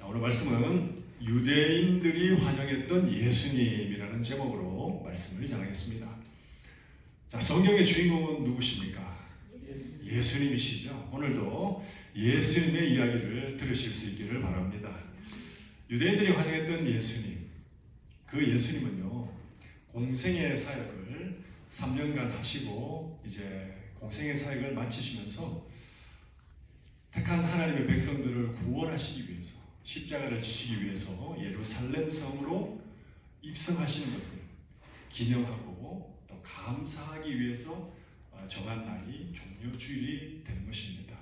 오늘 말씀은 유대인들이 환영했던 예수님이라는 제목으로 말씀을 전하겠습니다. 자, 성경의 주인공은 누구십니까? 예수님이시죠. 오늘도 예수님의 이야기를 들으실 수 있기를 바랍니다. 유대인들이 환영했던 예수님, 그 예수님은요, 공생의 사역을 3년간 하시고 이제 공생의 사역을 마치시면서 택한 하나님의 백성들을 구원하시기 위해서, 십자가를 지시기 위해서 예루살렘 성으로 입성하시는 것을 기념하고 또 감사하기 위해서 정한 날이 종려주일이 되는 것입니다.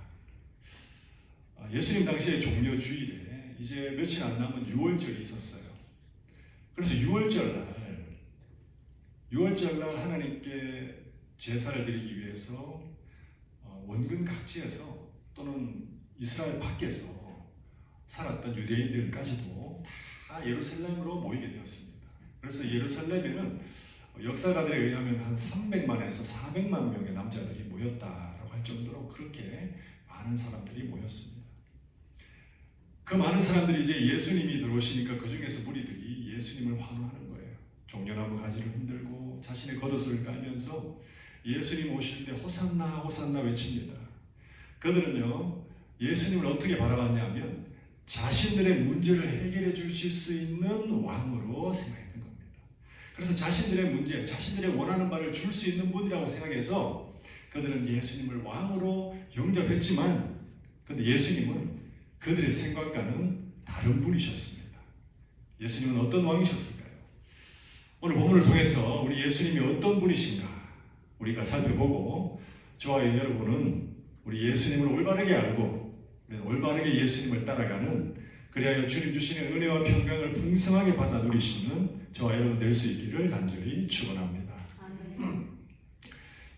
예수님 당시에 종려주일에 이제 며칠 안 남은 유월절이 있었어요. 그래서 유월절날 하나님께 제사를 드리기 위해서 원근 각지에서 또는 이스라엘 밖에서 살았던 유대인들까지도 다 예루살렘으로 모이게 되었습니다. 그래서 예루살렘에는 역사가들에 의하면 한 300만에서 400만 명의 남자들이 모였다라고 할 정도로 그렇게 많은 사람들이 모였습니다. 그 많은 사람들이 이제 예수님이 들어오시니까 그 중에서 무리들이 예수님을 환호하는 거예요. 종려나무 가지를 흔들고 자신의 겉옷을 깔면서 예수님 오실 때 호산나 호산나 외칩니다. 그들은요, 예수님을 어떻게 바라봤냐면 자신들의 문제를 해결해 주실 수 있는 왕으로 생각했던 겁니다. 그래서 자신들의 문제, 자신들의 원하는 바를 줄 수 있는 분이라고 생각해서 그들은 예수님을 왕으로 영접했지만, 그런데 예수님은 그들의 생각과는 다른 분이셨습니다. 예수님은 어떤 왕이셨을까요? 오늘 본문을 통해서 우리 예수님이 어떤 분이신가 우리가 살펴보고, 저와 여러분은 우리 예수님을 올바르게 알고 올바르게 예수님을 따라가는, 그리하여 주님 주시는 은혜와 평강을 풍성하게 받아 누리시는 저와 여러분 될 수 있기를 간절히 축원합니다.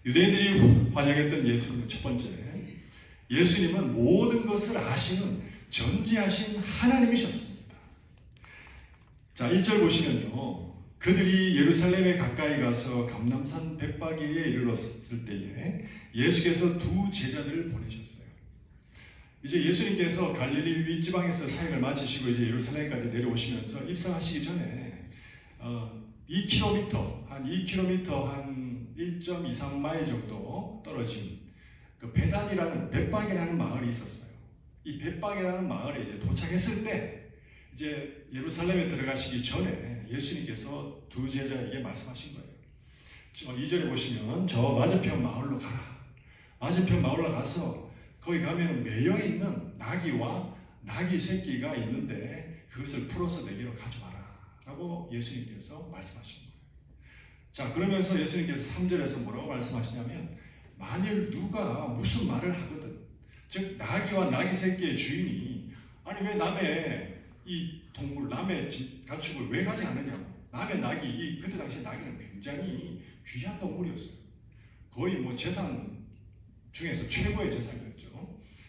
유대인들이 환영했던 예수님은 첫 번째, 예수님은 모든 것을 아시는 전지하신 하나님이셨습니다. 자, 1절 보시면요, 그들이 예루살렘에 가까이 가서 감람산 벳바기에 이르렀을 때에 예수께서 두 제자들을 보내셨어요. 이제 예수님께서 갈릴리 윗지방에서 사역을 마치시고 이제 예루살렘까지 내려오시면서 입성하시기 전에 2km, 한 1.23마일 정도 떨어진 그 베단이라는 벳바기라는 마을이 있었어요. 이 벳바기라는 마을에 이제 도착했을 때 이제 예루살렘에 들어가시기 전에 예수님께서 두 제자에게 말씀하신 거예요. 2절에 보시면 저 맞은편 마을로 가라. 맞은편 마을로 가서 거기 가면 매여 있는 나귀와 나귀 새끼가 있는데 그것을 풀어서 내게로 가져와라 라고 예수님께서 말씀하신 거예요. 자, 그러면서 예수님께서 3절에서 뭐라고 말씀하시냐면, 만일 누가 무슨 말을 하거든, 즉 나귀와 나귀 새끼의 주인이 아니 왜 남의 이 동물, 남의 가축을 왜 가져가느냐고. 남의 나귀, 그때 당시에 나귀는 굉장히 귀한 동물이었어요. 거의 뭐 재산 중에서 최고의 재산이었죠.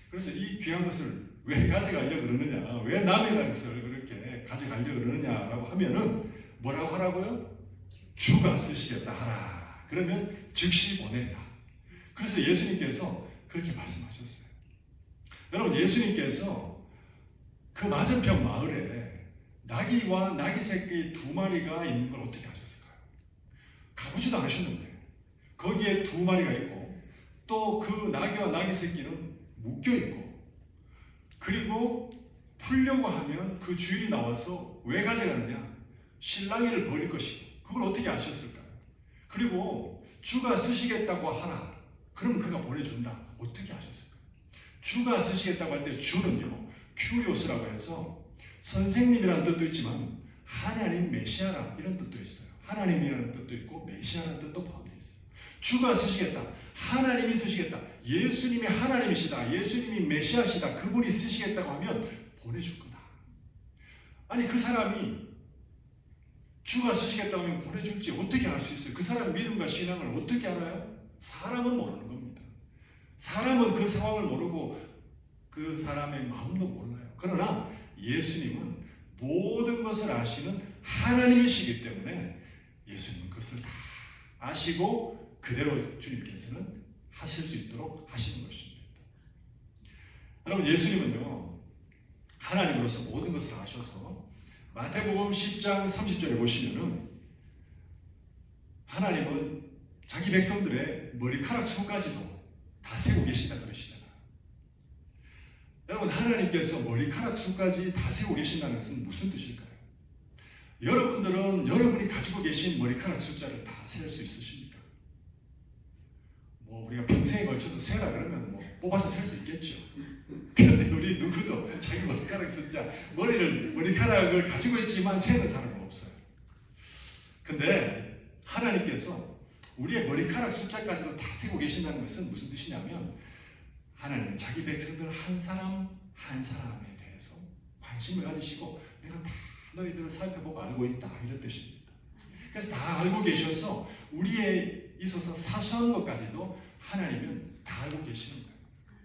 그래서 이 귀한 것을 왜 가져가려고 그러느냐, 왜 남의 것을 그렇게 가져가려고 그러느냐라고 하면은 뭐라고 하라고요? 주가 쓰시겠다 하라. 그러면 즉시 보내리라. 그래서 예수님께서 그렇게 말씀하셨어요. 여러분, 예수님께서 그 맞은편 마을에 나귀와 나귀 새끼 두 마리가 있는 걸 어떻게 하셨을까요? 가보지도 않으셨는데 거기에 두 마리가 있고 또 그 나귀와 나귀 새끼는 묶여있고, 그리고 풀려고 하면 그 주인이 나와서 왜 가져가느냐, 실랑이를 벌일 것이고, 그걸 어떻게 아셨을까요? 그리고 주가 쓰시겠다고 하라, 그러면 그가 보내준다, 어떻게 아셨을까요? 주가 쓰시겠다고 할 때 주는요, 큐리오스라고 해서 선생님이라는 뜻도 있지만 하나님 메시아라 이런 뜻도 있어요. 하나님이라는 뜻도 있고 메시아라는 뜻도 포함되어 있어요. 주가 쓰시겠다, 하나님이 쓰시겠다, 예수님이 하나님이시다, 예수님이 메시아시다, 그분이 쓰시겠다고 하면 보내줄 거다. 아니, 그 사람이 주가 쓰시겠다고 하면 보내줄지 어떻게 알 수 있어요? 그 사람의 믿음과 신앙을 어떻게 알아요? 사람은 모르는 겁니다. 사람은 그 상황을 모르고 그 사람의 마음도 몰라요. 그러나 예수님은 모든 것을 아시는 하나님이시기 때문에 예수님은 그것을 다 아시고 그대로 주님께서는 하실 수 있도록 하시는 것입니다. 여러분, 예수님은요, 하나님으로서 모든 것을 아셔서 마태복음 10장 30절에 보시면은 하나님은 자기 백성들의 머리카락 수까지도 다 세고 계신다 그러시잖아요. 여러분, 하나님께서 머리카락 수까지 다 세고 계신다는 것은 무슨 뜻일까요? 여러분들은 여러분이 가지고 계신 머리카락 숫자를 다 셀 수 있으십니까? 우리가 평생에 걸쳐서 세라 그러면 뽑아서 셀 수 있겠죠. 그런데 우리 누구도 자기 머리카락 숫자, 머리카락을 가지고 있지만 세는 사람은 없어요. 근데 하나님께서 우리의 머리카락 숫자까지도 다 세고 계신다는 것은 무슨 뜻이냐면 하나님은 자기 백성들 한 사람 한 사람에 대해서 관심을 가지시고 내가 다 너희들을 살펴보고 알고 있다 이런 뜻입니다. 그래서 다 알고 계셔서 우리에 있어서 사소한 것까지도 하나님은 다 알고 계시는 거예요.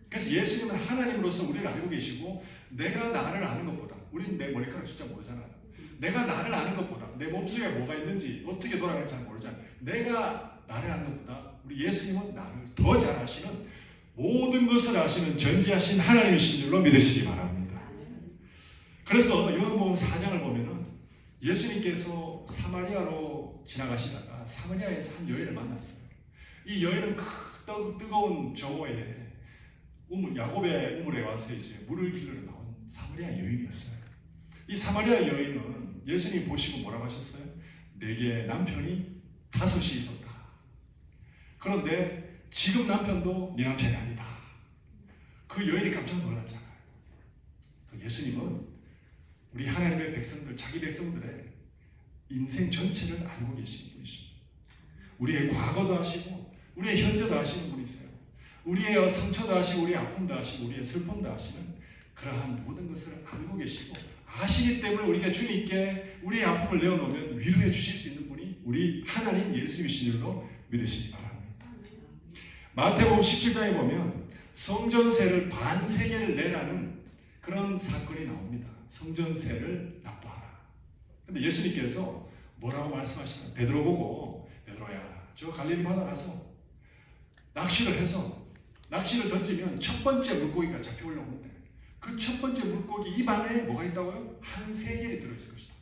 그래서 예수님은 하나님으로서 우리를 알고 계시고 내가 나를 아는 것보다 우리는 내 머리카락 숫자 모르잖아요. 내가 나를 아는 것보다 내 몸속에 뭐가 있는지 어떻게 돌아가는지 잘 모르잖아요. 내가 나를 아는 것보다 우리 예수님은 나를 더 잘 아시는 모든 것을 아시는 전지하신 하나님이신 줄로 믿으시기 바랍니다. 그래서 요한복음 4장을 보면은 예수님께서 사마리아로 지나가시다가 사마리아에서 한 여인을 만났어요. 이 여인은 뜨거운 저고에 야곱의 우물에 와서 이제 물을 길러 나온 사마리아 여인이었어요. 이 사마리아 여인은 예수님 보시고 뭐라고 하셨어요? 내게 남편이 5이 있었다. 그런데 지금 남편도 네 남편이 아니다. 그 여인이 깜짝 놀랐잖아요. 예수님은 우리 하나님의 백성들, 자기 백성들의 인생 전체를 알고 계시는 분이십니다. 우리의 과거도 아시고 우리의 현재도 아시는 분이세요. 우리의 상처도 아시고 우리의 아픔도 아시고 우리의 슬픔도 아시는 그러한 모든 것을 알고 계시고 아시기 때문에 우리가 주님께 우리의 아픔을 내어놓으면 위로해 주실 수 있는 분이 우리 하나님 예수님이신 줄로 믿으시기 바랍니다. 마태복음 17장에 보면 성전세를 반세계를 내라는 그런 사건이 나옵니다. 성전세를 납부하라. 근데 예수님께서 뭐라고 말씀하시나요? 베드로 보고 베드로야 저 갈릴리 바다 가서 낚시를 해서 낚시를 던지면 첫 번째 물고기가 잡혀 올라오는데 그 첫 번째 물고기 입 안에 뭐가 있다고요? 한 세겔이 들어있을 것이다.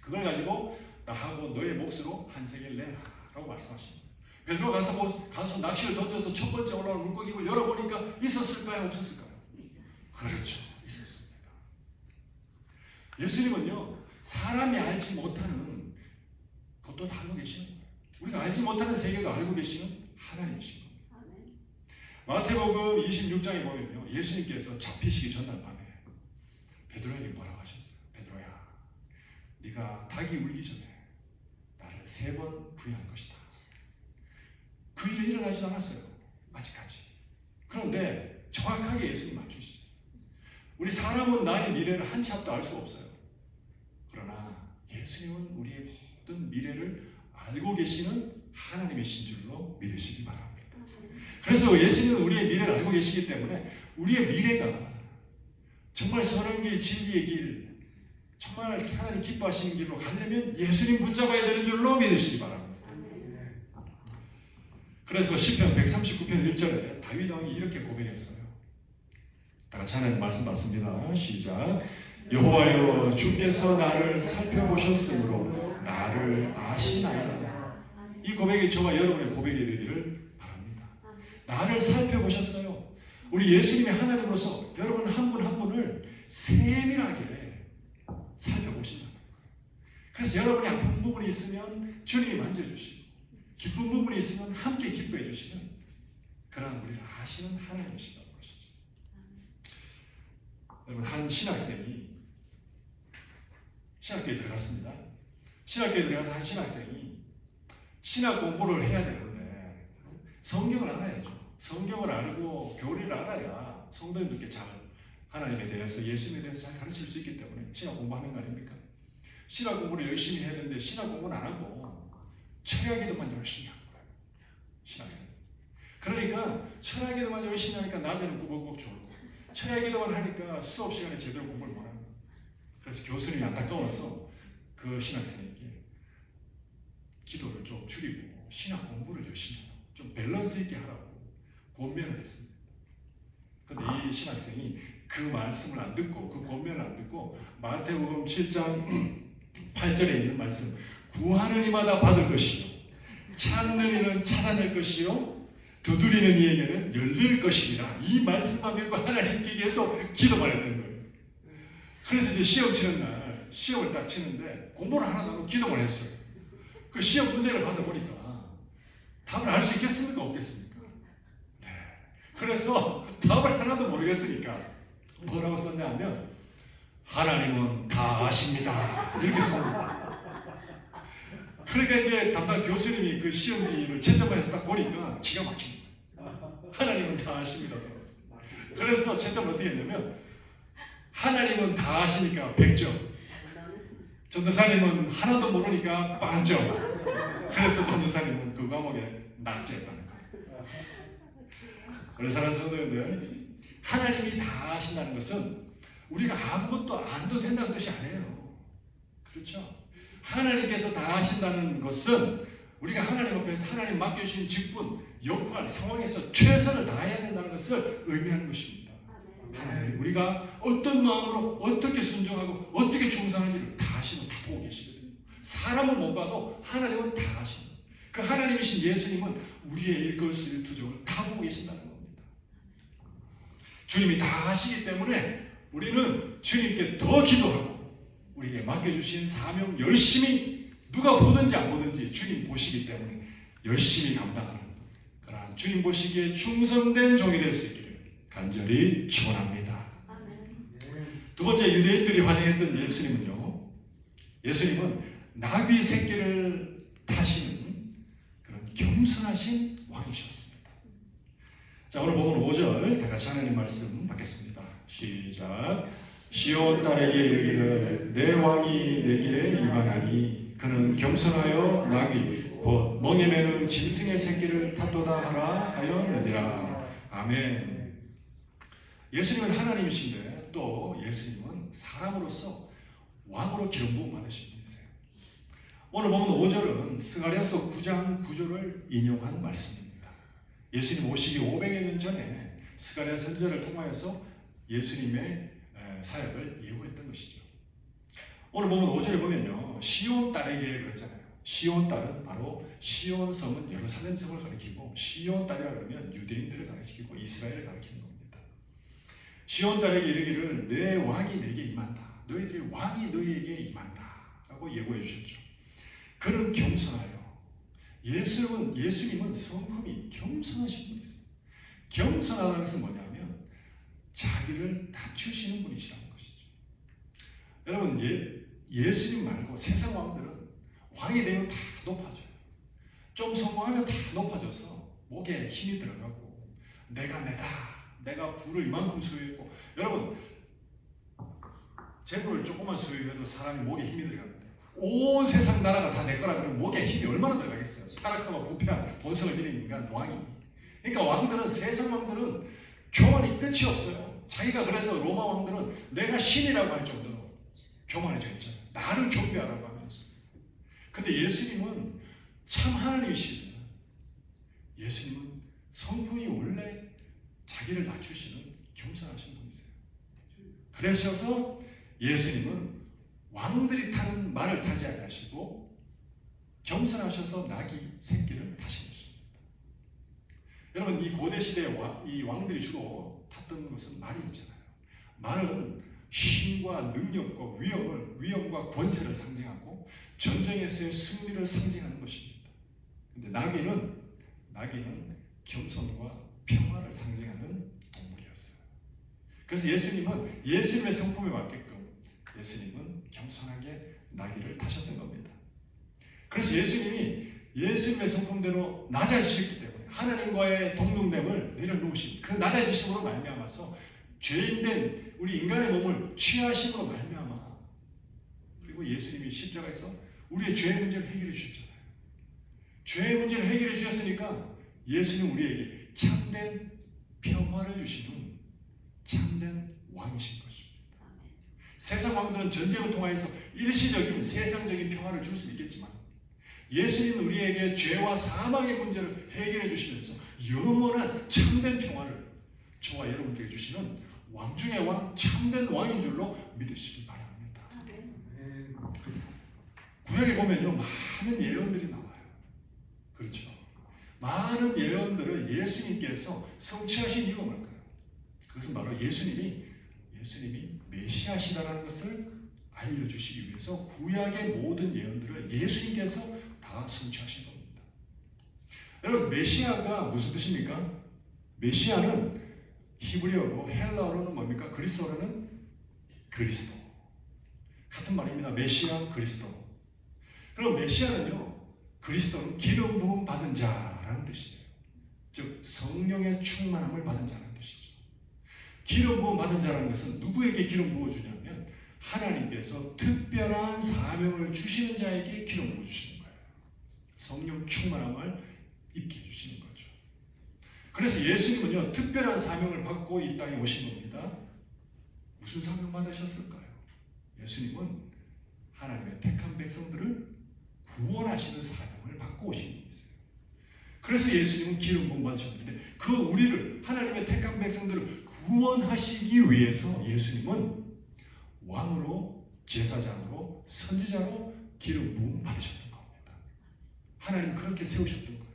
그걸 가지고 나하고 너의 몫으로 한 세겔 내라 라고 말씀하십니다. 베드로 가서 낚시를 던져서 첫 번째 올라오는 물고기 입을 열어보니까 있었을까요? 없었을까요? 그렇죠. 있었습니다. 예수님은요 사람이 알지 못하는 것도 다 알고 계시는 거예요. 우리가 알지 못하는 세계도 알고 계시는 하나님이신 겁니다. 마태복음 26장에 보면요 예수님께서 잡히시기 전날 밤에 베드로에게 뭐라고 하셨어요? 베드로야 네가 닭이 울기 전에 나를 3번 부인할 것이다. 그 일은 일어나지도 않았어요. 아직까지. 그런데 정확하게 예수님 맞추시죠. 우리 사람은 나의 미래를 한 치 앞도 알 수가 없어요. 그러나 예수님은 우리의 모든 미래를 알고 계시는 하나님이신 줄로 믿으시기 바랍니다. 그래서 예수님은 우리의 미래를 알고 계시기 때문에 우리의 미래가 정말 선한 길, 진리의 길, 정말 하나님 기뻐하시는 길로 가려면 예수님 붙잡아야 되는 줄로 믿으시기 바랍니다. 그래서 시편 139편 1절에 다윗 왕이 이렇게 고백했어요. 다 같이 하나님 말씀 받습니다. 시작. 여호와여 주께서 나를 살펴보셨으므로 나를 아시나이다. 이 고백이 저와 여러분의 고백이 되기를 바랍니다. 나를 살펴보셨어요. 우리 예수님의 하나님으로서 여러분 한 분 한 분을 세밀하게 살펴보신다는 거예요. 그래서 여러분이 아픈 부분이 있으면 주님이 만져주시고 기쁜 부분이 있으면 함께 기뻐해 주시는 그런 우리를 아시는 하나님이시다는 것이죠. 여러분 한 신학생이 신학교에 들어갔습니다. 신학교에 들어가서 한 신학생이 신학 공부를 해야 되는데 성경을 알아야죠. 성경을 알고 교리를 알아야 성도님들께 잘 하나님에 대해서 예수님에 대해서 잘 가르칠 수 있기 때문에 신학 공부하는 거 아닙니까? 신학 공부를 열심히 해야 되는데 신학 공부는 안 하고 철학기도만 열심히 한 거예요. 신학생. 그러니까 철학기도만 열심히 하니까 낮에는 꾸벅꾸벅 졸고 철학기도만 하니까 수업 시간에 제대로 공부를 못 하는 거예요. 그래서 교수님이 안타까워서 그 신학생에게 기도를 좀 줄이고 신학 공부를 열심히 하라고 좀 밸런스 있게 하라고 권면을 했습니다. 그런데 이 신학생이 그 말씀을 안 듣고 그 권면을 안 듣고 마태복음 7장 8절에 있는 말씀 구하는 이마다 받을 것이요 찾는 이는 찾아낼 것이요 두드리는 이에게는 열릴 것이니라. 이 말씀만 믿고 하나님께 계속 기도만 했던 거예요. 그래서 이제 시험 치는 날 시험을 딱 치는데 공부를 하나도 안 하고 기도만 했어요. 그 시험 문제를 받아보니까 답을 알 수 있겠습니까? 없겠습니까? 네. 그래서 답을 하나도 모르겠으니까 뭐라고 썼냐 하면 하나님은 다 아십니다. 이렇게 썼습니다. 그러니까 이제 담당 교수님이 그 시험지를 채점해서 딱 보니까 기가 막힌 거예요. 하나님은 다 아십니다. 써놨습니다. 그래서 채점을 어떻게 했냐면 하나님은 다 아시니까 100점. 전도사님은 하나도 모르니까 빵점. 그래서 전도사님은 그 과목에 낙제했다는 거예요. 그래서 사랑하는 성도님들, 하나님이 다 아신다는 것은 우리가 아무것도 안 해도 된다는 뜻이 아니에요. 그렇죠? 하나님께서 다 아신다는 것은 우리가 하나님 앞에서 하나님 맡겨주신 직분, 역할, 상황에서 최선을 다해야 된다는 것을 의미하는 것입니다. 하나님, 우리가 어떤 마음으로 어떻게 순종하고 어떻게 충성하는지를 다 아시고 다 보고 계시거든요. 사람은 못 봐도 하나님은 다 아십니다. 그 하나님이신 예수님은 우리의 일거수일투족을 다 보고 계신다는 겁니다. 주님이 다 아시기 때문에 우리는 주님께 더 기도하고 우리에게 맡겨주신 사명 열심히 누가 보든지 안 보든지 주님 보시기 때문에 열심히 감당하는 그러한 주님 보시기에 충성된 종이 될 수 있기를 간절히 축원합니다. 두 번째, 유대인들이 환영했던 예수님은요, 예수님은 나귀 새끼를 타시는 그런 겸손하신 왕이셨습니다. 자, 오늘 보면 5절 다 같이 하나님 말씀 받겠습니다. 시작. 시온 딸에게 이르기를 내 왕이 내게 임하나니 그는 겸손하여 나귀 곧 멍에 매는 짐승의 새끼를 탔도다 하라 하였느니라. 아멘. 예수님은 하나님이신데 또 예수님은 사람으로서 왕으로 기름 부음 받으신 분이세요. 오늘 보면 5절은 스가랴서 9장 9절을 인용한 말씀입니다. 예수님 오시기 500여 년 전에 스가랴 선지자를 통하여서 예수님의 사역을 예고했던 것이죠. 오늘 보면 5절에 보면요, 시온 딸에게 그랬잖아요. 시온 딸은 바로 시온 성은 예루살렘 성을 가리키고 시온 딸이라 그러면 유대인들을 가리키고 이스라엘을 가리키는 겁니다. 시온 딸에게 이르기를 내 왕이 내게 임한다. 너희들의 왕이 너희에게 임한다. 라고 예고해 주셨죠. 그는 겸손하여. 예수님은 성품이 겸손하신 분이세요. 겸손하다는 것은 뭐냐면 자기를 낮추시는 분이시라는 것이죠. 여러분, 예수님 말고 세상 왕들은 왕이 되면 다 높아져요. 좀 성공하면 다 높아져서 목에 힘이 들어가고 내가 부를 이만큼 소유했고, 여러분 재물을 조금만 소유해도 사람이 목에 힘이 들어가는데 온 세상 나라가 다 내 거라 그러면 목에 힘이 얼마나 들어가겠어요. 타락하고 부패한 본성을 지닌 인간 왕이. 그러니까 왕들은, 세상 왕들은 교만이 끝이 없어요. 자기가 그래서 로마 왕들은 내가 신이라고 할 정도로 교만해져 있잖아요. 나를 경배하라고 하면서. 근데 예수님은 참 하나님이시잖아요. 예수님은 성품이 원래 자기를 낮추시는 겸손하신 분이세요. 그러셔서 예수님은 왕들이 타는 말을 타지 않으시고 겸손하셔서 나귀 새끼를 타신 것입니다. 여러분, 이 고대 시대의 이 왕들이 주로 탔던 것은 말이 있잖아요. 말은 힘과 능력과 위엄과 권세를 상징하고 전쟁에서의 승리를 상징하는 것입니다. 근데 나귀는 겸손과 평화를 상징하는 동물이었어요. 그래서 예수님은 예수님의 성품에 맞게끔 예수님은 겸손하게 나귀를 타셨던 겁니다. 그래서 예수님의 성품대로 낮아지셨기 때문에 하나님과의 동등됨을 내려놓으신 그 낮아지심으로 말미암아서 죄인된 우리 인간의 몸을 취하심으로 말미암아, 그리고 예수님이 십자가에서 우리의 죄의 문제를 해결해 주셨잖아요. 죄의 문제를 해결해 주셨으니까 예수님 우리에게 참된 평화를 주시는 참된 왕이신 것입니다. 세상 왕들은 전쟁을 통하여서 일시적인 세상적인 평화를 줄 수 있겠지만 예수님은 우리에게 죄와 사망의 문제를 해결해 주시면서 영원한 참된 평화를 저와 여러분들에게 주시는 왕 중의 왕, 참된 왕인 줄로 믿으시기 바랍니다. 구약에 보면요, 많은 예언들이 나와요. 그렇죠. 많은 예언들을 예수님께서 성취하신 이유가 뭘까요? 그것은 바로 예수님이 메시아시다라는 것을 알려주시기 위해서 구약의 모든 예언들을 예수님께서 다 성취하신 겁니다. 여러분, 메시아가 무슨 뜻입니까? 메시아는 히브리어로, 헬라어로는 뭡니까? 그리스어로는 그리스도. 같은 말입니다. 메시아, 그리스도. 그럼 메시아는요, 그리스도는 기름 부음 받은 자라는 뜻이에요. 즉 성령의 충만함을 받은 자라는 뜻이죠. 기름 부음 받은 자라는 것은 누구에게 기름 부어주냐면 하나님께서 특별한 사명을 주시는 자에게 기름 부어주시는 거예요. 성령 충만함을 입게 해주시는 거죠. 그래서 예수님은요, 특별한 사명을 받고 이 땅에 오신 겁니다. 무슨 사명 받으셨을까요? 예수님은 하나님의 택한 백성들을 구원하시는 사명을 받고 오신 분이세요. 그래서 예수님은 기름 부음 받으셨는데 그 우리를, 하나님의 택한 백성들을 구원하시기 위해서 예수님은 왕으로, 제사장으로, 선지자로 기름 부음 받으셨던 겁니다. 하나님은 그렇게 세우셨던 거예요.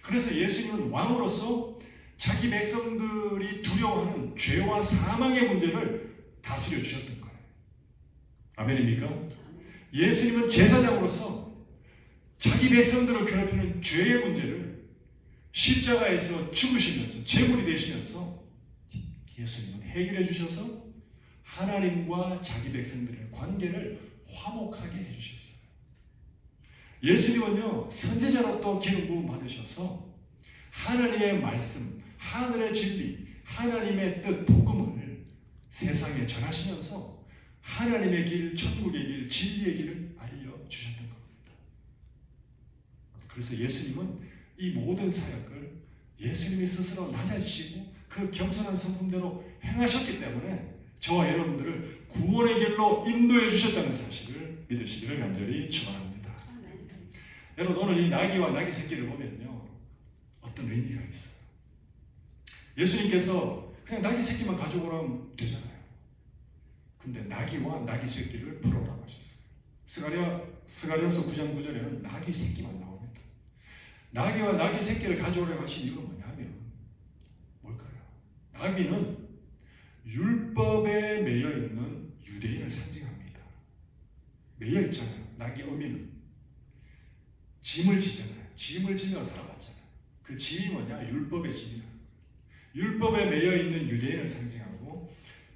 그래서 예수님은 왕으로서 자기 백성들이 두려워하는 죄와 사망의 문제를 다스려 주셨던 거예요. 아멘입니까? 예수님은 제사장으로서 자기 백성들을 괴롭히는 죄의 문제를 십자가에서 죽으시면서 제물이 되시면서 예수님은 해결해 주셔서 하나님과 자기 백성들의 관계를 화목하게 해주셨어요. 예수님은요, 선지자로 또 기름 부음 받으셔서 하나님의 말씀, 하늘의 진리, 하나님의 뜻, 복음을 세상에 전하시면서 하나님의 길, 천국의 길, 진리의 길을 알려주셨던 겁니다. 그래서 예수님은 이 모든 사역을 예수님이 스스로 낮아지시고 그 겸손한 성품대로 행하셨기 때문에 저와 여러분들을 구원의 길로 인도해 주셨다는 사실을 믿으시기를 간절히 축원합니다. 여러분, 오늘 이 나귀와 나귀 새끼를 보면요, 어떤 의미가 있어요. 예수님께서 그냥 나귀 새끼만 가져오라면 되잖아요. 근데 나귀와 나귀 새끼를 풀어오라고 하셨어요. 스가랴서 9장 9절에는 나귀 새끼만 나옵니다. 나귀와 나귀 새끼를 가져오라고 하신 이유가 뭐냐면 뭘까요? 나귀는 율법에 매여 있는 유대인을 상징합니다. 매여 있잖아요. 나귀 어미는 짐을 지잖아요. 짐을 지며 살아왔잖아요. 그 짐이 뭐냐? 율법의 짐이야. 율법에 매여 있는 유대인을 상징하고,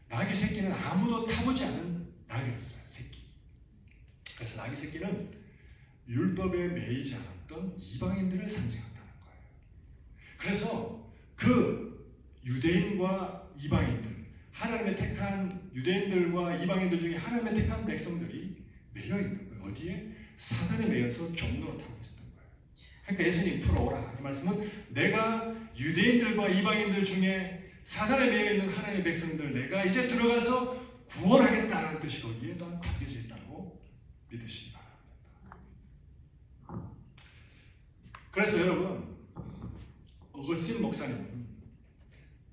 나귀 새끼는 아무도 타보지 않은 나귀였어요. 새끼. 그래서 나귀 새끼는 율법에 매이지 않았던 이방인들을 상징한다는 거예요. 그래서 그 유대인과 이방인들, 하나님의 택한 유대인들과 이방인들 중에 하나님의 택한 백성들이 매여 있는 거예요. 어디에? 사단에 매여서 종로로 타고 있었던 거예요. 그러니까 예수님 풀어오라. 이 말씀은 내가 유대인들과 이방인들 중에 사단에 매여 있는 하나님의 백성들 내가 이제 들어가서 구원하겠다라는 뜻이 거기에 다 담겨져 있다고 믿으시기 바랍니다. 그래서 여러분, 어거스틴 목사님은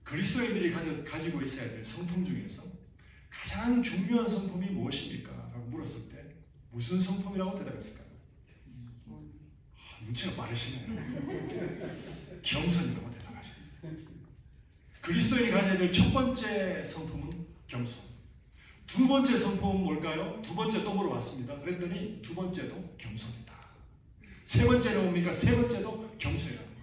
그리스도인들이 가지고 있어야 될 성품 중에서 가장 중요한 성품이 무엇입니까? 라고 물었을 때 무슨 성품이라고 대답했을까요? 눈치가 빠르시네요. 겸손이라고 대답하셨어요. 그리스도인이 가져야 될 첫 번째 성품은 겸손. 두 번째 성품은 뭘까요? 두 번째 또 물어봤습니다. 그랬더니 두 번째도 겸손이다. 세 번째는 뭡니까? 세 번째도 겸손이라는 거예요.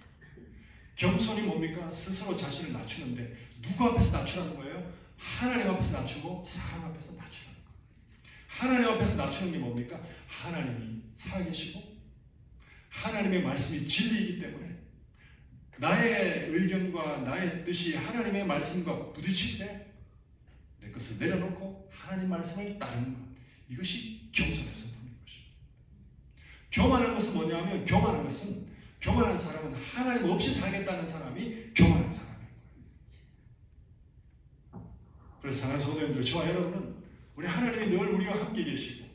겸손이 뭡니까? 스스로 자신을 낮추는데 누구 앞에서 낮추라는 거예요? 하나님 앞에서 낮추고 사람 앞에서 낮추라는 거예요. 하나님 앞에서 낮추는 게 뭡니까? 하나님이 살아계시고 하나님의 말씀이 진리이기 때문에 나의 의견과 나의 뜻이 하나님의 말씀과 부딪힐 때 내 것을 내려놓고 하나님 말씀을 따르는 것, 이것이 겸손의 성품인 것입니다. 교만한 것은 뭐냐면 교만한 사람은 하나님 없이 살겠다는 사람이 교만한 사람인 거예요. 그래서 사랑하는 성도님들, 저와 여러분은 우리 하나님이 늘 우리와 함께 계시고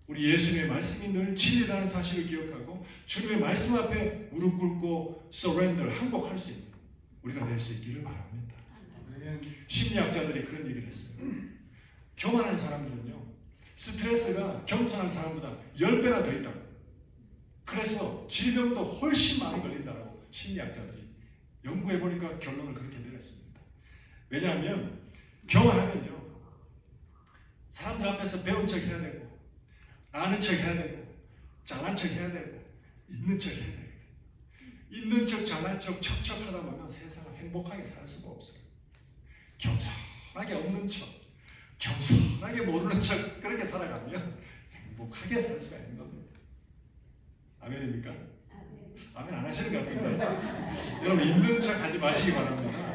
우리 예수님의 말씀이 늘 진리라는 사실을 기억하고 주님의 말씀 앞에 무릎 꿇고 surrender, 항복할 수 있는 우리가 될 수 있기를 바랍니다. 심리학자들이 그런 얘기를 했어요. 교만한 사람들은요, 스트레스가 겸손한 사람보다 10배나 더 있다고. 그래서 질병도 훨씬 많이 걸린다고 심리학자들이 연구해보니까 결론을 그렇게 내렸습니다. 왜냐하면 교만하면요, 사람들 앞에서 배운 척 해야 되고, 아는 척 해야 되고, 잘난 척 해야 되고, 있는 척 해야 되고, 있는 척, 잘난 척, 척척하다 보면 세상을 행복하게 살 수가 없어요. 겸손하게 없는 척, 겸손하게 모르는 척 그렇게 살아가면 행복하게 살 수가 있는 겁니다. 아멘입니까? 아멘 안 하시는 것 같은데. 여러분, 있는 척 하지 마시기 바랍니다.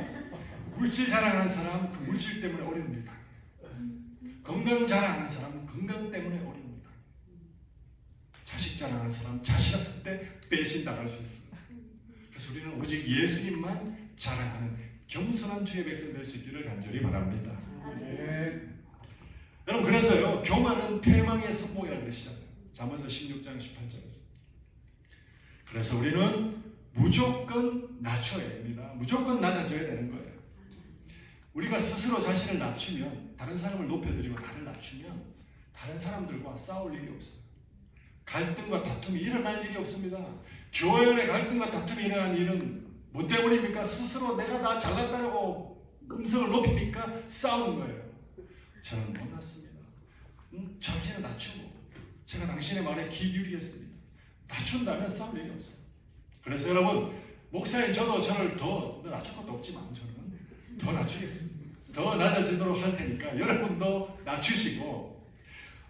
물질 자랑하는 사람은 그 물질 때문에 어려운 일 당해요. 건강 자랑하는 사람은 건강 때문에 어려운 일 당해요. 자식 자랑하는 사람은 자식한테 때 배신당할 수 있어요. 그래서 우리는 오직 예수님만 자랑하는 겸손한 주의 백성 될 수 있기를 간절히 바랍니다. 여러분, 그래서요, 교만은 패망의 선봉이라고 그러시잖아요. 잠언서 16장 18절에서. 그래서 우리는 무조건 낮춰야 됩니다. 무조건 낮아져야 되는 거예요. 우리가 스스로 자신을 낮추면, 다른 사람을 높여드리고 나를 낮추면 다른 사람들과 싸울 일이 없어요. 갈등과 다툼이 일어날 일이 없습니다. 교회 안에 갈등과 다툼이 일어나는 일은 뭐 때문입니까? 스스로 내가 다 잘났다고 음성을 높이니까 싸우는 거예요. 저는 못났습니다. 자기를 낮추고 제가 당신의 말에 귀 기울이겠습니다. 낮춘다면 싸울 일이 없어요. 그래서 여러분, 목사인 저도 저를 더 낮출 것도 없지만 저는 더 낮추겠습니다. 더 낮아지도록 할 테니까 여러분도 낮추시고,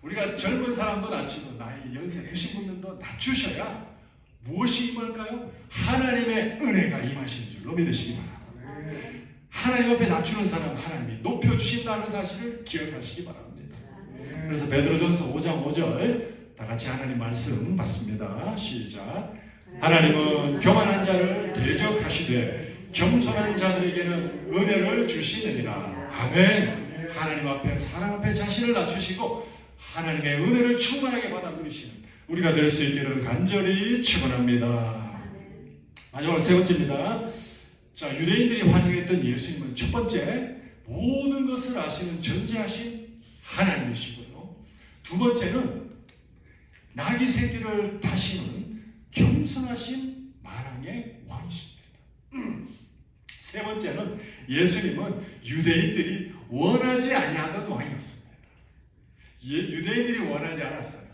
우리가 젊은 사람도 낮추고 나이 연세 드신 분들도 낮추셔야 무엇이 임할까요? 하나님의 은혜가 임하시는 줄로 믿으시기 바랍니다. 하나님 앞에 낮추는 사람 하나님이 높여주신다는 사실을 기억하시기 바랍니다. 그래서 베드로전서 5장 5절 다 같이 하나님 말씀 받습니다. 시작. 하나님은 교만한 자를 대적하시되 겸손한 자들에게는 은혜를 주시느니라. 아멘. 하나님 앞에, 사람 앞에 자신을 낮추시고 하나님의 은혜를 충만하게 받아 누리시는 우리가 될 수 있기를 간절히 축원합니다. 마지막 세 번째입니다. 자, 유대인들이 환영했던 예수님은 첫 번째, 모든 것을 아시는 전지하신 하나님이시고요. 두 번째는 나귀 새끼를 다시는 겸손하신 만왕의 왕이십니다. 세 번째는 예수님은 유대인들이 원하지 아니하던 왕이었습니다. 유대인들이 원하지 않았어요.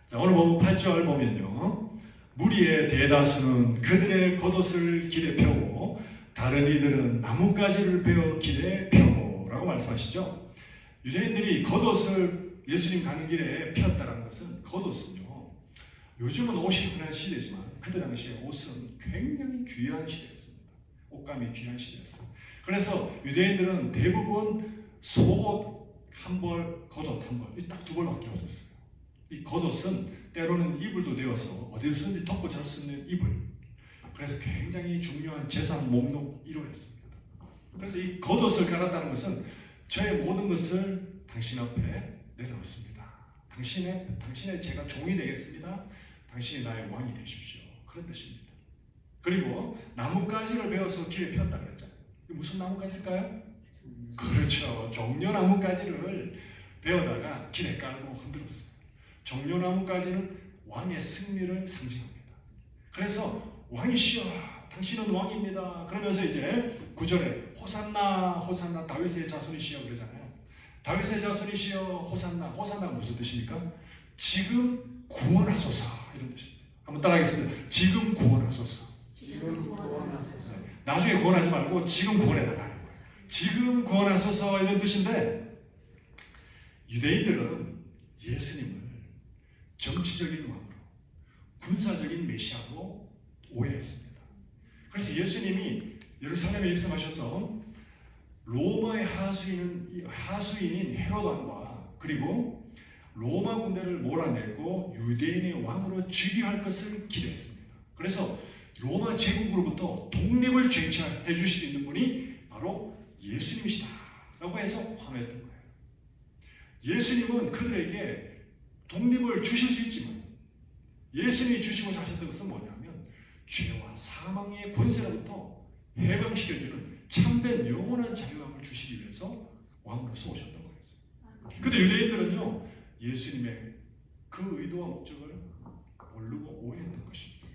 자, 오늘 보면 8절 보면요, 무리의 대다수는 그들의 겉옷을 길에 펴고 다른 이들은 나뭇가지를 베어 길에 펴고라고 말씀하시죠. 유대인들이 겉옷을 예수님 가는 길에 피었다는 것은, 겉옷은요, 요즘은 옷이 흔한 시대지만 그때 당시에 옷은 굉장히 귀한 시대였습니다. 옷감이 귀한 시대였어요. 그래서 유대인들은 대부분 속옷 한 벌, 겉옷 한 벌, 딱 두 벌밖에 없었어요. 이 겉옷은 때로는 이불도 되어서 어디서든지 덮고 잘 수 있는 이불, 그래서 굉장히 중요한 재산 목록 1호였습니다. 그래서 이 겉옷을 갈았다는 것은 저의 모든 것을 당신 앞에 내려놓습니다. 당신의 제가 종이 되겠습니다. 당신이 나의 왕이 되십시오. 그런 뜻입니다. 그리고 나뭇가지를 베어서 길에 폈다 그랬잖아요. 무슨 나뭇가지일까요? 그렇죠. 종려나뭇가지를 베어다가 길에 깔고 흔들었어요. 종려나뭇가지는 왕의 승리를 상징합니다. 그래서 왕이시여, 당신은 왕입니다. 그러면서 이제 9절에 호산나 호산나 다윗의 자손이시여 그러잖아요. 다윗의 자손이시여 호산나. 호산나가 무슨 뜻입니까? 지금 구원하소서, 이런 뜻입니다. 한번 따라하겠습니다. 지금 구원하소서. 지금 구원하소서. 나중에 구원하지 말고 지금 구원해달라는 거예요. 지금 구원하소서, 이런 뜻인데, 유대인들은 예수님을 정치적인 왕으로, 군사적인 메시아로 오해했습니다. 그래서 예수님이 예루살렘에 입성하셔서 로마의 하수인인 헤롯 왕과 그리고 로마 군대를 몰아내고 유대인의 왕으로 즉위할 것을 기대했습니다. 그래서 로마 제국으로부터 독립을 쟁취해 주실 수 있는 분이 바로 예수님이시다 라고 해서 환호했던 거예요. 예수님은 그들에게 독립을 주실 수 있지만 예수님이 주시고자 하셨던 것은 뭐냐면 죄와 사망의 권세로부터 해방시켜주는 참된 영원한 자유함을 주시기 위해서 왕으로서 오셨던 거였어요. 근데 유대인들은요, 예수님의 그 의도와 목적을 모르고 오해했던 것입니다.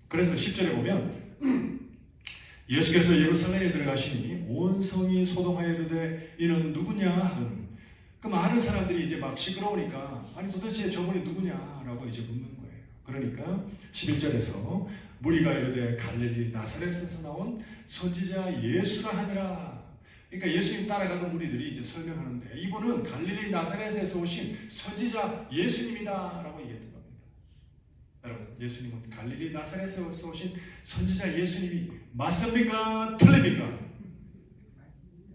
그래서 10절에 보면 예수께서 예루살렘에 들어가시니 온 성이 소동하여 이르되 이는 누구냐 하는, 그 많은 사람들이 이제 막 시끄러우니까 아니 도대체 저분이 누구냐라고 이제 묻는 거예요. 그러니까 11절에서 무리가 이르되 갈릴리 나사렛에서 나온 선지자 예수라 하니라. 그러니까 예수님 따라가던 무리들이 이제 설명하는데 이분은 갈릴리 나사렛에서 오신 선지자 예수님이다라고 얘기했던 겁니다. 여러분, 예수님은 갈릴리 나사렛에서 오신 선지자 예수님이 맞습니까? 틀립니까?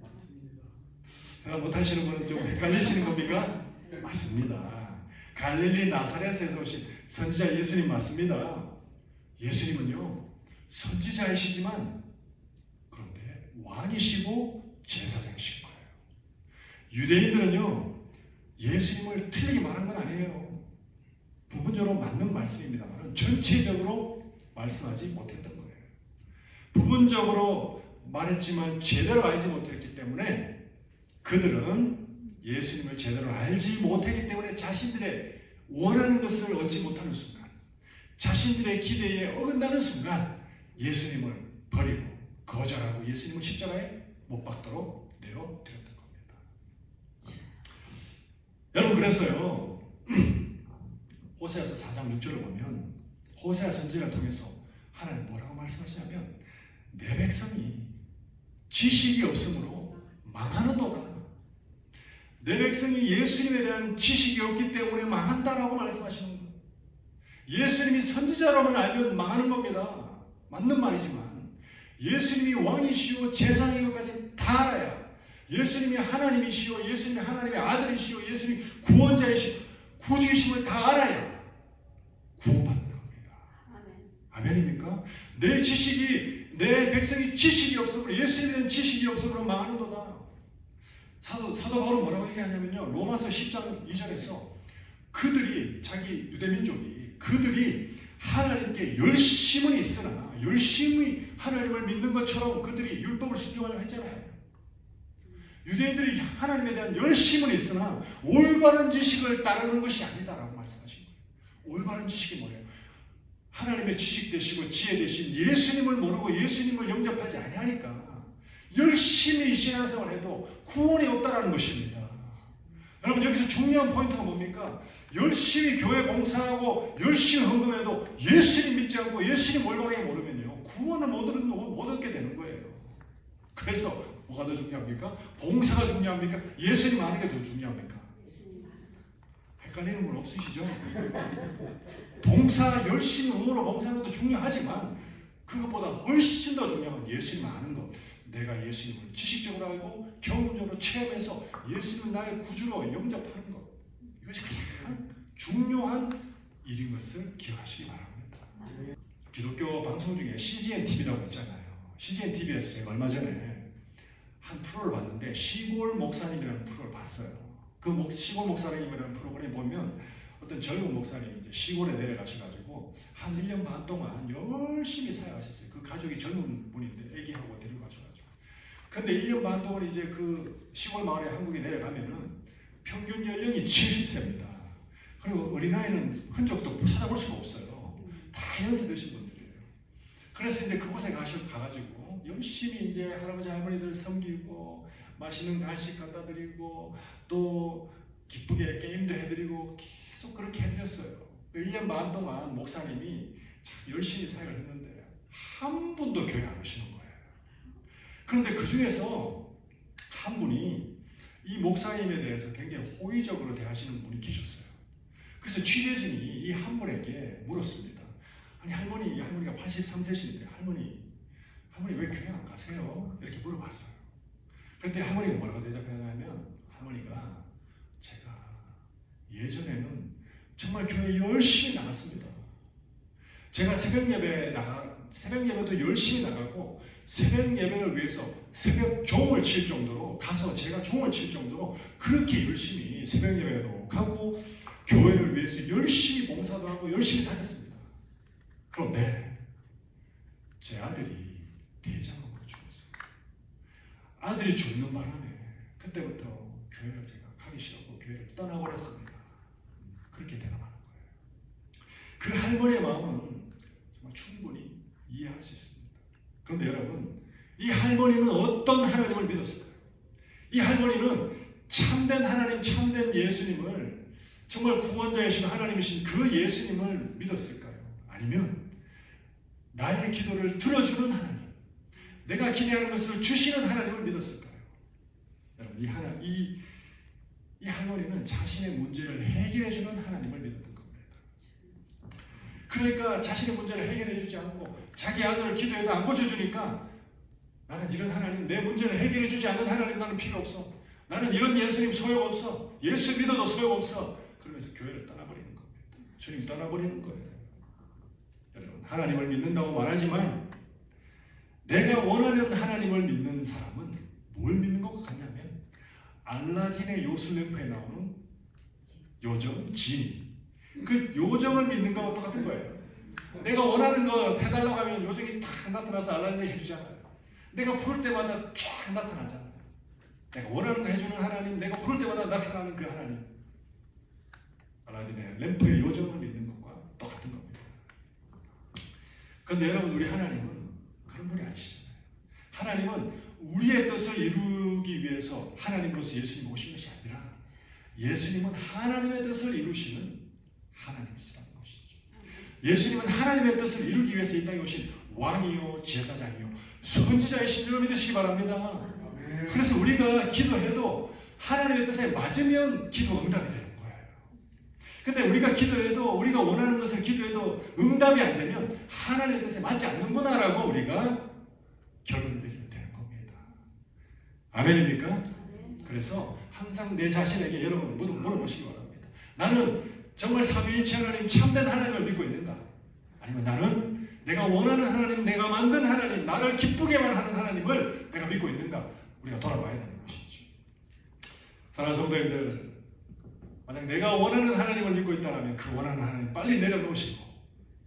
맞습니다. 대답 못하시는 분은 좀 헷갈리시는 겁니까? 맞습니다. 갈릴리 나사렛에서 오신 선지자 예수님 맞습니다. 예수님은요, 선지자이시지만 그런데 왕이시고 제사장이신 거예요. 유대인들은요, 예수님을 틀리게 말한 건 아니에요. 부분적으로 맞는 말씀입니다만 전체적으로 말씀하지 못했던 거예요. 부분적으로 말했지만 제대로 알지 못했기 때문에 그들은 예수님을 제대로 알지 못했기 때문에 자신들의 원하는 것을 얻지 못하는 순간, 자신들의 기대에 어긋나는 순간 예수님을 버리고 거절하고 예수님을 십자가에 못 박도록 내어드렸던 겁니다. 여러분, 그래서요 호세아서 4장 6절을 보면 호세아 선지자를 통해서 하나님 뭐라고 말씀하시냐면 내 백성이 지식이 없으므로 망하는도다. 내 백성이 예수님에 대한 지식이 없기 때문에 망한다라고 말씀하시는 거예요. 예수님이 선지자로만 알면 망하는 겁니다. 맞는 말이지만 예수님이 왕이시오 제사장인 것까지 다 알아야, 예수님이 하나님이시오, 예수님이 하나님의 아들이시오, 예수님이 구원자이시오, 구주이심을 다 알아야 구원받는 겁니다. 아멘입니까? 내 지식이, 내 백성이 지식이 없으므로, 예수님에 대한 지식이 없으므로 망하는도다. 사도 바울은 뭐라고 얘기하냐면요, 로마서 10장 2절에서 그들이, 자기 유대민족이 그들이 하나님께 열심은 있으나 열심히 하나님을 믿는 것처럼 그들이 율법을 순종하려고 했잖아요. 유대인들이 하나님에 대한 열심은 있으나 올바른 지식을 따르는 것이 아니다라고 말씀하신 거예요. 올바른 지식이 뭐예요? 하나님의 지식 되시고 지혜 되신 예수님을 모르고 예수님을 영접하지 아니하니까 열심히 신앙생활해도 구원이 없다라는 것입니다. 여러분, 여기서 중요한 포인트가 뭡니까? 열심히 교회 봉사하고 열심히 헌금해도 예수님 믿지 않고 예수님 올바르게 모르면요, 구원을 못 얻게 되는 거예요. 그래서 뭐가 더 중요합니까? 봉사가 중요합니까? 예수님 아는 게 더 중요합니까? 헷갈리는 분 없으시죠? 봉사, 열심히 몸으로 봉사하는 것도 중요하지만 그것보다 훨씬 더 중요한 건 예수님 아는 것. 내가 예수님을 지식적으로 알고 경험적으로 체험해서 예수님을 나의 구주로 영접하는 것. 이것이 가장 중요한 일인 것을 기억하시기 바랍니다. 기독교 방송 중에 CGN TV라고 있잖아요. CGN TV에서 제가 얼마 전에 한 프로를 봤는데 시골 목사님이라는 프로를 봤어요. 그 시골 목사님이라는 프로그램에 보면 어떤 젊은 목사님이 이제 시골에 내려가셔가지고 한 1년 반 동안 열심히 사역하셨어요. 그 가족이 젊은 분인데 애기하고 데리고 가셔가지고. 근데 1년 반 동안 이제 그 시골 마을에 한국에 내려가면은 평균 연령이 70세입니다. 그리고 어린아이는 흔적도 찾아볼 수가 없어요. 다 연세 드신 분들이에요. 그래서 이제 그곳에 가가지고 열심히 이제 할아버지 할머니들 섬기고 맛있는 간식 갖다 드리고 또 기쁘게 게임도 해드리고 계속 그렇게 해드렸어요. 1년 반 동안 목사님이 열심히 사역을 했는데 한 분도 교회 안 오시는 거예요. 그런데 그 중에서 한 분이 이 목사님에 대해서 굉장히 호의적으로 대하시는 분이 계셨어요. 그래서 취재진이 이 한 분에게 물었습니다. 아니 할머니가 83세신데 할머니 왜 교회 안 가세요? 이렇게 물어봤어요. 그때 할머니가 뭐라고 대답하냐면 할머니가 제가 예전에는 정말 교회 열심히 나갔습니다. 제가 새벽 예배도 열심히 나가고 새벽 예배를 위해서 새벽 종을 칠 정도로 가서 제가 종을 칠 정도로 그렇게 열심히 새벽 예배도 가고 교회를 위해서 열심히 봉사도 하고 열심히 다녔습니다. 그런데 제 아들이 대장암으로 죽었어요. 아들이 죽는 바람에 그때부터 교회를 제가 가기 싫었고 교회를 떠나버렸습니다. 그렇게 대답하는 거예요. 그 할머니의 마음은 정말 충분히 이해할 수 있습니다. 그런데 여러분, 이 할머니는 어떤 하나님을 믿었을까요? 이 할머니는 참된 하나님, 참된 예수님을, 정말 구원자이신 하나님이신 그 예수님을 믿었을까요? 아니면 나의 기도를 들어주는 하나님, 내가 기대하는 것을 주시는 하나님을 믿었을까요? 여러분, 이 할머니는 자신의 문제를 해결해 주는 하나님을 믿었던 겁니다. 그러니까 자신의 문제를 해결해 주지 않고 자기 아들을 기도해도 안 고쳐주니까 나는 이런 하나님, 내 문제를 해결해 주지 않는 하나님 나는 필요 없어. 나는 이런 예수님 소용없어. 예수 믿어도 소용없어. 그러면서 교회를 떠나버리는 겁니다. 주님 떠나버리는 거예요. 여러분, 하나님을 믿는다고 말하지만 내가 원하는 하나님을 믿는 사람은 뭘 믿는 것 같냐면 알라딘의 요술램프에 나오는 요정, 지니, 그 요정을 믿는 것과 똑같은 거예요. 내가 원하는 거 해달라고 하면 요정이 탁 나타나서 알라딘에게 해주잖아요. 내가 부를 때마다 쫙 나타나잖아요. 내가 원하는 거 해주는 하나님, 내가 부를 때마다 나타나는 그 하나님, 알라딘의 램프의 요정을 믿는 것과 똑같은 겁니다. 그런데 여러분, 우리 하나님은 그런 분이 아니시잖아요. 하나님은 우리의 뜻을 이루기 위해서 하나님으로서 예수님 오신 것이 아니라 예수님은 하나님의 뜻을 이루시는 하나님이시라는 것이죠. 예수님은 하나님의 뜻을 이루기 위해서 이 땅에 오신 왕이요, 제사장이요, 선지자이신 줄 믿으시기 바랍니다. 그래서 우리가 기도해도 하나님의 뜻에 맞으면 기도 응답이 되는 거예요. 근데 우리가 기도해도, 우리가 원하는 것을 기도해도 응답이 안 되면 하나님의 뜻에 맞지 않는구나라고 우리가 결론을 내리면 되는 겁니다. 아멘입니까? 그래서 항상 내 자신에게 여러분 물어보시기 바랍니다. 나는 정말 삼위일체 하나님, 참된 하나님을 믿고 있는가? 아니면 나는 내가 원하는 하나님, 내가 만든 하나님, 나를 기쁘게만 하는 하나님을 내가 믿고 있는가? 우리가 돌아봐야 되는 것이죠. 사랑하는 성도님들, 만약 내가 원하는 하나님을 믿고 있다면 그 원하는 하나님 빨리 내려놓으시고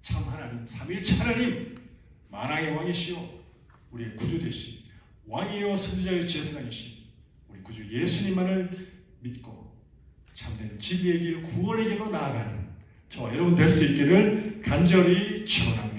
참 하나님, 삼위일체 하나님, 만왕의 왕이시오, 우리의 구주 되신 왕이요 선지자요 제사장이신 우리 구주 예수님만을 믿고 참된 진리의 길, 구원의 길로 나아가는 저와 여러분 될 수 있기를 간절히 축원합니다.